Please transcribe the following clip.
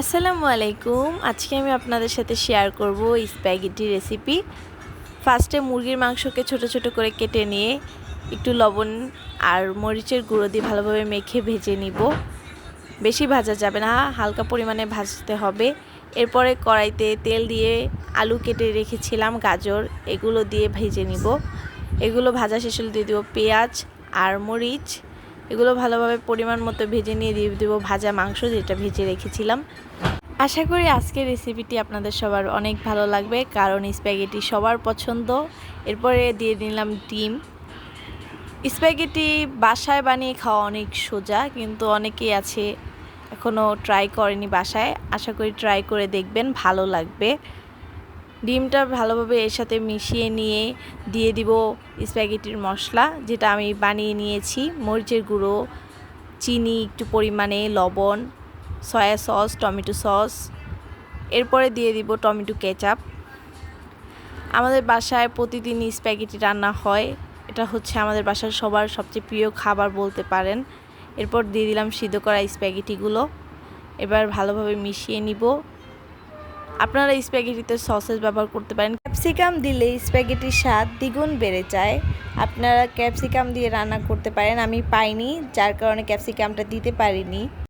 আসসালামু আলাইকুম। আজকে আমি আপনাদের সাথে শেয়ার করব স্প্যাগেটি রেসিপি। ফার্স্টে মুরগির মাংসকে ছোট ছোট করে কেটে নিয়ে একটু লবণ আর মরিচের গুঁড়ো দিয়ে ভালোভাবে মেখে ভেজে নিব। বেশি ভাজা যাবে না, হালকা পরিমাণে ভাজতে হবে। এরপরে কড়াইতে তেল দিয়ে আলু কেটে রেখেছিলাম, গাজর, এগুলো দিয়ে ভেজে নিব। এগুলো ভাজা শেষ হলে দিয়ে দেবো পেঁয়াজ আর মরিচ। এগুলো ভালোভাবে পরিমাণ মতো ভেজে নিয়ে দিয়ে দেবো ভাজা মাংস যেটা ভেজে রেখেছিলাম। আশা করি আজকের রেসিপিটি আপনাদের সবার অনেক ভালো লাগবে, কারণ স্প্যাগেটি সবার পছন্দ। এরপরে দিয়ে দিলাম ডিম। স্প্যাগেটি বাসায় বানিয়ে খাওয়া অনেক সোজা, কিন্তু অনেকেই আছে এখনও ট্রাই করেনি বাসায়। আশা করি ট্রাই করে দেখবেন, ভালো লাগবে। ডিমটা ভালোভাবে এর সাথে মিশিয়ে নিয়ে দিয়ে দিব স্প্যাগেটির মশলা, যেটা আমি বানিয়ে নিয়েছি। মরিচের গুঁড়ো, চিনি একটু পরিমাণে, লবণ, সয়া সস, টমেটো সস। এরপরে দিয়ে দিব টমেটো কেচাপ। আমাদের বাসায় প্রতিদিনই স্প্যাগেটি রান্না হয়, এটা হচ্ছে আমাদের বাসার সবার সবচেয়ে প্রিয় খাবার বলতে পারেন। এরপর দিয়ে দিলাম সিদ্ধ করা স্প্যাগেটিগুলো। এবার ভালোভাবে মিশিয়ে নিব। আপনারা স্প্যাগেটিতে সসেস ব্যবহার করতে পারেন। ক্যাপসিকাম দিলে স্প্যাগেটির স্বাদ দ্বিগুণ বেড়ে যায়। আপনারা ক্যাপসিকাম দিয়ে রান্না করতে পারেন, আমি পাইনি যার কারণে ক্যাপসিকামটা দিতে পারিনি।